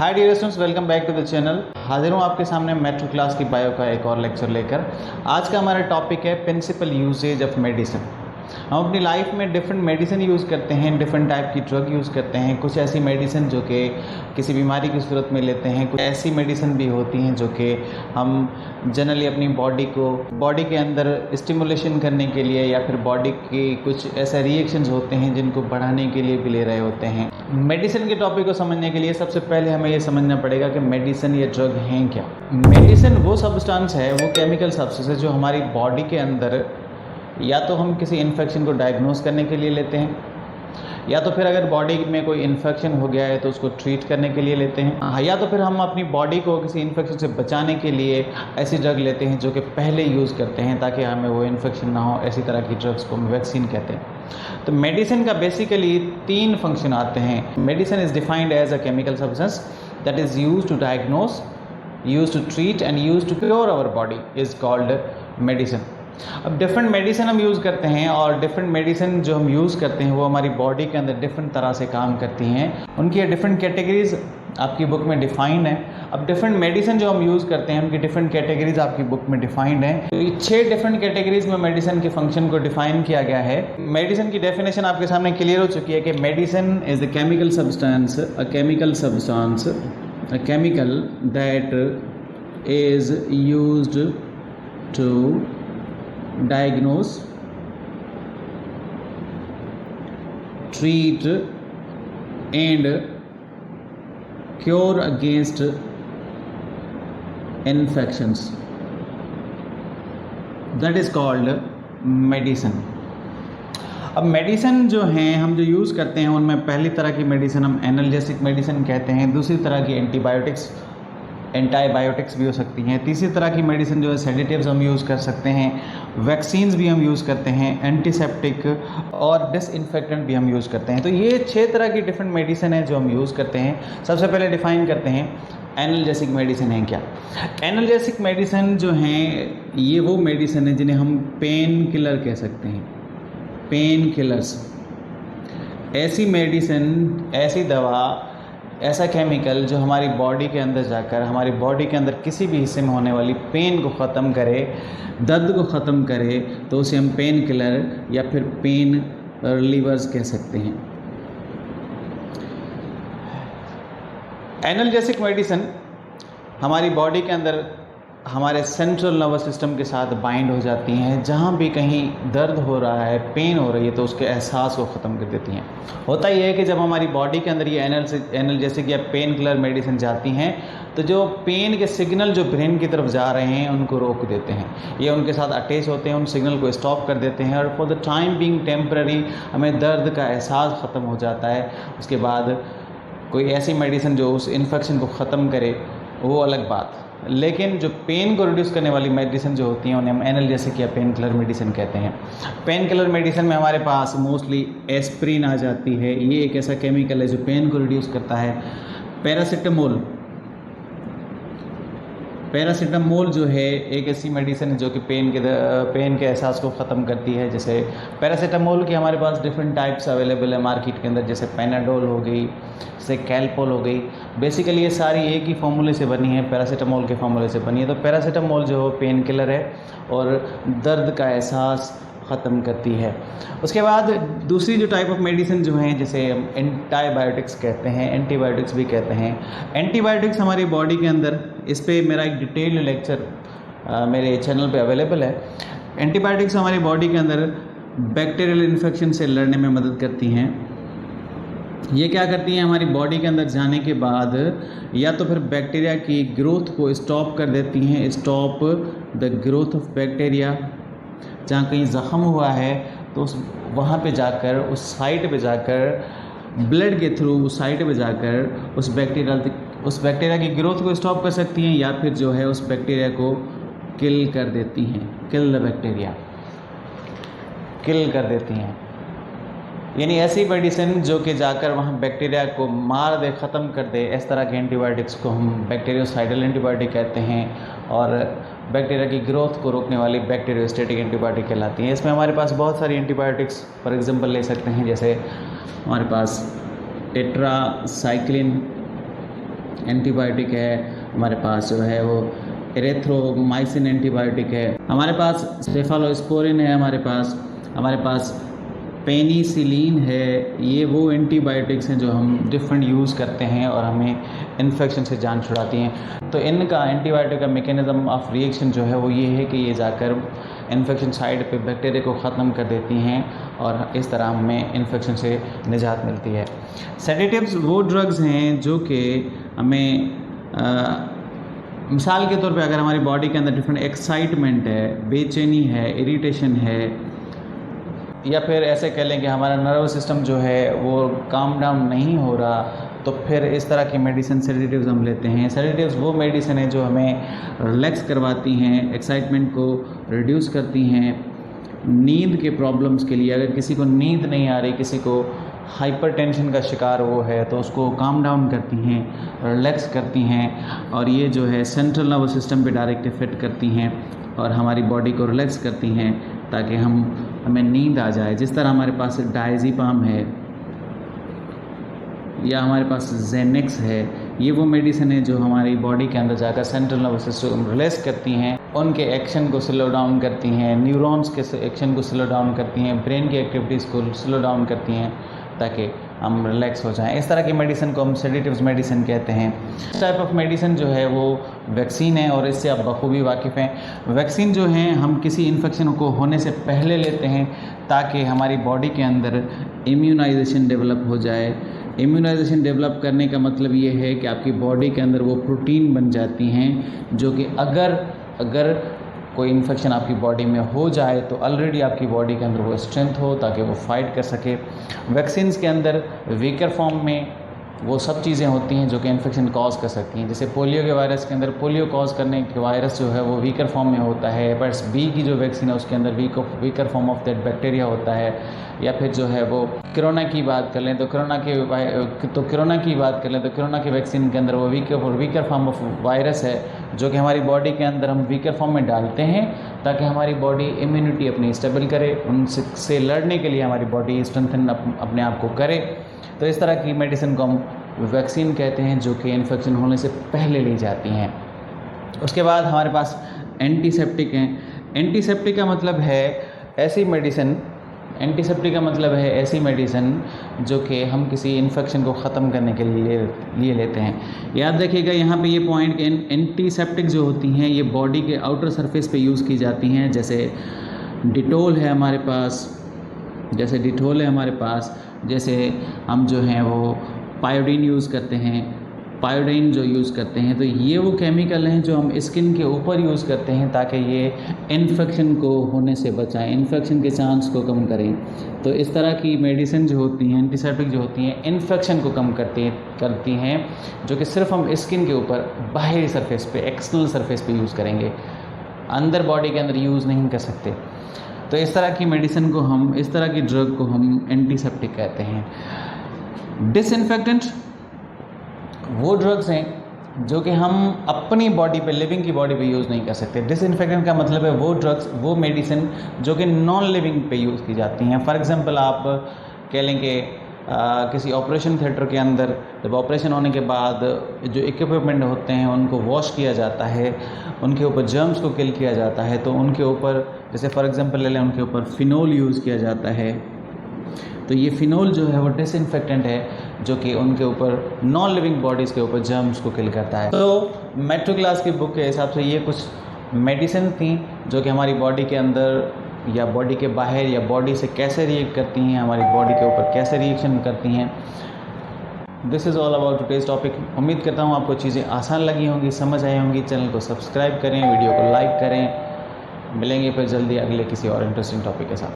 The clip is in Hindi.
Hi dear students, welcome back to the channel. हाजिर हूँ आपके सामने मैट्रिक क्लास की बायो का एक और लेक्चर लेकर। आज का हमारा टॉपिक है प्रिंसिपल यूजेज ऑफ मेडिसिन। हम अपनी लाइफ में डिफरेंट मेडिसिन यूज़ करते हैं, डिफरेंट टाइप की ड्रग यूज़ करते हैं। कुछ ऐसी मेडिसिन जो कि किसी बीमारी की सूरत में लेते हैं, कुछ ऐसी मेडिसिन भी होती हैं जो कि हम जनरली अपनी बॉडी के अंदर स्टिमुलेशन करने के लिए या फिर बॉडी के कुछ ऐसे रिएक्शंस होते हैं जिनको बढ़ाने के लिए भी ले रहे होते हैं। मेडिसिन के टॉपिक को समझने के लिए सबसे पहले हमें ये समझना पड़ेगा कि मेडिसिन या ड्रग हैं क्या। मेडिसिन वो सब्सटेंस है, वो केमिकल सब्सटेंस है जो हमारी बॉडी के अंदर या तो हम किसी इन्फेक्शन को डायग्नोस करने के लिए लेते हैं, या तो फिर अगर बॉडी में कोई इन्फेक्शन हो गया है तो उसको ट्रीट करने के लिए लेते हैं, या तो फिर हम अपनी बॉडी को किसी इन्फेक्शन से बचाने के लिए ऐसी ड्रग लेते हैं जो कि पहले यूज़ करते हैं ताकि हमें वो इन्फेक्शन ना हो। ऐसी तरह की ड्रग्स को हम वैक्सीन कहते हैं। तो मेडिसिन का बेसिकली 3 फंक्शन आते हैं। Medicine is defined as a chemical substance that is use to diagnose, use to treat and use to cure our body is called medicine. अब डिफरेंट मेडिसिन हम यूज़ करते हैं और डिफरेंट मेडिसिन जो हम यूज़ करते हैं वो हमारी बॉडी के अंदर डिफरेंट तरह से काम करती हैं। उनकी डिफरेंट कैटेगरीज आपकी बुक में डिफाइंड है। अब डिफरेंट मेडिसिन जो हम यूज़ करते हैं उनकी डिफरेंट कैटेगरीज आपकी बुक में डिफाइंड है। तो ये 6 डिफरेंट कैटेगरीज में मेडिसिन के फंक्शन को डिफाइन किया गया है। मेडिसिन की डेफिनेशन आपके सामने क्लियर हो चुकी है कि medicine is a chemical substance, a chemical that is used to diagnose, treat and cure against infections. That is called medicine. अब मेडिसिन जो हैं हम जो यूज़ करते हैं उनमें पहली तरह की मेडिसिन हम एनाल्जेसिक मेडिसिन कहते हैं, दूसरी तरह की एंटीबायोटिक्स भी हो सकती हैं, तीसरी तरह की मेडिसिन जो है सेडेटिव्स हम यूज़ कर सकते हैं, वैक्सीन्स भी हम यूज़ करते हैं, एंटीसेप्टिक और डिसइंफेक्टेंट भी हम यूज़ करते हैं। तो ये 6 तरह की डिफरेंट मेडिसिन है जो हम यूज़ करते हैं। सबसे पहले डिफ़ाइन करते हैं एनाल्जेसिक मेडिसिन है क्या। एनाल्जेसिक मेडिसिन जो हैं ये वो मेडिसिन है जिन्हें हम पेन किलर कह सकते हैं। पेन किलर्स, ऐसी मेडिसिन, ऐसी दवा, ऐसा केमिकल जो हमारी बॉडी के अंदर जाकर हमारी बॉडी के अंदर किसी भी हिस्से में होने वाली पेन को ख़त्म करे, दर्द को ख़त्म करे, तो उसे हम पेन किलर या फिर पेन रिलीवर्स कह सकते हैं। एनाल्जेसिक मेडिसिन हमारी बॉडी के अंदर हमारे सेंट्रल नर्वस सिस्टम के साथ बाइंड हो जाती हैं। जहाँ भी कहीं दर्द हो रहा है, पेन हो रही है, तो उसके एहसास को ख़त्म कर देती हैं। होता ये है कि जब हमारी बॉडी के अंदर ये एनाल्जेसिक या पेन किलर मेडिसिन जाती हैं तो जो पेन के सिग्नल जो ब्रेन की तरफ जा रहे हैं उनको रोक देते हैं। ये उनके साथ अटैच होते हैं, उन सिग्नल को स्टॉप कर देते हैं और for the time being temporary हमें दर्द का एहसास ख़त्म हो जाता है। उसके बाद कोई ऐसी मेडिसिन जो उस इन्फेक्शन को ख़त्म करे वो अलग बात, लेकिन जो पेन को रिड्यूस करने वाली मेडिसिन जो होती हैं उन्हें हम एनाल्जेसिक या पेन किलर मेडिसिन कहते हैं। पेन किलर मेडिसिन में हमारे पास मोस्टली एस्प्रिन आ जाती है। ये एक ऐसा केमिकल है जो पेन को रिड्यूस करता है। पैरासीटामोल जो है एक ऐसी मेडिसिन है जो कि पेन के एहसास को ख़त्म करती है। जैसे पैरासीटामोल की हमारे पास डिफरेंट टाइप्स अवेलेबल है मार्केट के अंदर, जैसे पैनाडोल हो गई, जैसे कैल्पोल हो गई। बेसिकली ये सारी एक ही फॉर्मूले से बनी है, पैरासीटामोल के फॉर्मूले से बनी है। तो पैरासीटामोल जो पेन किलर है और दर्द का एहसास ख़त्म करती है। उसके बाद दूसरी जो टाइप ऑफ मेडिसिन जो हैं जिसे हम एंटीबायोटिक्स कहते हैं, एंटीबायोटिक्स भी कहते हैं। एंटीबायोटिक्स हमारी बॉडी के अंदर, इस पे मेरा एक डिटेल्ड लेक्चर मेरे चैनल पे अवेलेबल है। एंटीबायोटिक्स हमारी बॉडी के अंदर बैक्टीरियल इन्फेक्शन से लड़ने में मदद करती हैं। ये क्या करती हैं, हमारी बॉडी के अंदर जाने के बाद या तो फिर बैक्टीरिया की ग्रोथ को स्टॉप कर देती हैं, stop the growth of bacteria. जहाँ कहीं ज़ख़म हुआ है तो वहाँ पे जाकर, उस साइट पे जाकर, ब्लड के थ्रू उस साइट पे जाकर उस बैक्टीरिया की ग्रोथ को स्टॉप कर सकती हैं, या फिर जो है उस बैक्टीरिया को किल कर देती हैं। किल द बैक्टीरिया, किल कर देती हैं। यानी ऐसी मेडिसिन जो कि जाकर वहाँ बैक्टीरिया को मार दे, ख़त्म कर दे। इस तरह के एंटीबायोटिक्स को हम बैक्टीरियोसाइडल एंटीबायोटिक कहते हैं और बैक्टीरिया की ग्रोथ को रोकने वाली बैक्टीरियोस्टैटिक एंटीबायोटिक कहलाती हैं। इसमें हमारे पास बहुत सारी एंटीबायोटिक्स फॉर एग्जांपल ले सकते हैं, जैसे हमारे पास टेट्रासाइक्लिन, एंटीबायोटिक है, हमारे पास जो है वो एरिथ्रोमाइसिन एंटीबायोटिक है, हमारे पास सेफालोस्पोरिन है, हमारे पास पेनिसिलिन है। ये वो एंटीबायोटिक्स हैं जो हम डिफरेंट यूज़ करते हैं और हमें इन्फेक्शन से जान छुड़ाती हैं। तो इनका एंटीबायोटिक का मैकेनिज़्म ऑफ रिएक्शन जो है वो ये है कि ये जाकर इन्फेक्शन साइड पे बैक्टीरिया को ख़त्म कर देती हैं और इस तरह हमें इन्फेक्शन से निजात मिलती है। सेडेटिव्स वो ड्रग्स हैं जो कि हमें मिसाल के तौर पे अगर हमारी बॉडी के अंदर डिफरेंट एक्साइटमेंट है, बेचैनी है, इरिटेशन है, या फिर ऐसे कह लें कि हमारा नर्वस सिस्टम जो है वो काम डाउन नहीं हो रहा, तो फिर इस तरह की मेडिसिन सेडेटिव्स हम लेते हैं। सेडेटिव्स वो मेडिसिन है जो हमें रिलैक्स करवाती हैं, एक्साइटमेंट को रिड्यूस करती हैं। नींद के प्रॉब्लम्स के लिए, अगर किसी को नींद नहीं आ रही, किसी को हाइपरटेंशन का शिकार वो है, तो उसको काम डाउन करती हैं, रिलैक्स करती हैं और ये जो है सेंट्रल नर्वस सिस्टम पे डायरेक्ट इफेक्ट करती हैं और हमारी बॉडी को रिलैक्स करती हैं ताकि हमें नींद आ जाए। जिस तरह हमारे पास डायज़ेपाम है या हमारे पास जेनेक्स है, ये वो मेडिसिन है जो हमारी बॉडी के अंदर जाकर सेंट्रल नर्वस सिस्टम रिलैक्स करती हैं, उनके एक्शन को स्लो डाउन करती हैं, न्यूरॉन्स के एक्शन को स्लो डाउन करती हैं, ब्रेन की एक्टिविटीज़ को स्लो डाउन करती हैं ताकि हम रिलैक्स हो जाएं। इस तरह की मेडिसिन को हम सेडेटिव्स मेडिसिन कहते हैं। इस टाइप ऑफ मेडिसिन जो है वो वैक्सीन है और इससे आप बखूबी वाकिफ़ हैं। वैक्सीन जो हैं हम किसी इन्फेक्शन को होने से पहले लेते हैं ताकि हमारी बॉडी के अंदर इम्यूनाइजेशन डेवलप हो जाए। इम्यूनाइजेशन डेवलप करने का मतलब ये है कि आपकी बॉडी के अंदर वो प्रोटीन बन जाती हैं जो कि अगर कोई इन्फेक्शन आपकी बॉडी में हो जाए तो ऑलरेडी आपकी बॉडी के अंदर वो स्ट्रेंथ हो ताकि वो फाइट कर सके। वैक्सीन्स के अंदर वीकर फॉर्म में वो सब चीज़ें होती हैं जो कि इन्फेक्शन कॉज कर सकती हैं। जैसे पोलियो के वायरस के अंदर पोलियो कॉज करने के वायरस जो है वो वीकर फॉर्म में होता है। हेपेटाइटिस बी की जो वैक्सीन है उसके अंदर weaker form of that bacteria होता है। या फिर जो है वो कोरोना की बात कर लें तो कोरोना की वैक्सीन के अंदर वो वीकर फॉर्म ऑफ वायरस है जो कि हमारी बॉडी के अंदर हम वीकर फॉर्म में डालते हैं ताकि हमारी बॉडी इम्यूनिटी अपनी स्टेबल करे, उनसे लड़ने के लिए हमारी बॉडी स्ट्रेंथन अपने आप को करे। तो इस तरह की मेडिसिन को हम वैक्सीन कहते हैं जो कि इन्फेक्शन होने से पहले ली जाती हैं। उसके बाद हमारे पास एंटीसेप्टिक हैं। एंटीसेप्टिक का मतलब है ऐसी मेडिसिन जो कि हम किसी इन्फेक्शन को ख़त्म करने के लिए लेते हैं। याद रखिएगा यहाँ पे ये पॉइंट कि एंटीसेप्टिक जो होती हैं ये बॉडी के आउटर सरफेस पे यूज़ की जाती हैं। जैसे डिटोल है हमारे पास, जैसे हम जो हैं वो पायोडीन यूज़ करते हैं, तो ये वो केमिकल हैं जो हम स्किन के ऊपर यूज़ करते हैं ताकि ये इन्फेक्शन को होने से बचाएं, इन्फेक्शन के चांस को कम करें। तो इस तरह की मेडिसिन जो होती हैं, एंटीसेप्टिक जो होती हैं, इन्फेक्शन को कम करती हैं जो कि सिर्फ हम स्किन के ऊपर बाहरी सरफेस पे, एक्सटर्नल सरफेस पे यूज़ करेंगे, अंदर बॉडी के अंदर यूज़ नहीं कर सकते। तो इस तरह की मेडिसिन को इस तरह की ड्रग को हम एंटीसेप्टिक कहते हैं। डिसइंफेक्टेंट वो ड्रग्स हैं जो कि हम अपनी बॉडी पे, लिविंग की बॉडी पे यूज़ नहीं कर सकते। डिसइंफेक्टेंट का मतलब है वो मेडिसिन जो कि नॉन लिविंग पे यूज़ की जाती हैं। फॉर एग्जांपल आप कह लें कि किसी ऑपरेशन थिएटर के अंदर जब ऑपरेशन होने के बाद जो इक्विपमेंट होते हैं उनको वॉश किया जाता है, उनके ऊपर जर्म्स को किल किया जाता है, तो उनके ऊपर जैसे फॉर एग्जांपल ले लें उनके ऊपर फिनोल यूज़ किया जाता है। तो ये फिनोल जो है वो डिसइंफेक्टेंट है जो कि उनके ऊपर नॉन लिविंग बॉडीज़ के ऊपर जर्म्स को किल करता है। तो मेट्रो क्लास की बुक के हिसाब से ये कुछ मेडिसिन थी जो कि हमारी बॉडी के अंदर या बॉडी के बाहर या बॉडी से कैसे रिएक्ट करती हैं, हमारी बॉडी के ऊपर कैसे रिएक्शन करती हैं। This is all about today's topic. उम्मीद करता हूँ आपको चीज़ें आसान लगी होंगी, समझ आई होंगी। चैनल को सब्सक्राइब करें, वीडियो को लाइक करें। मिलेंगे फिर जल्दी अगले किसी और इंटरेस्टिंग टॉपिक के साथ।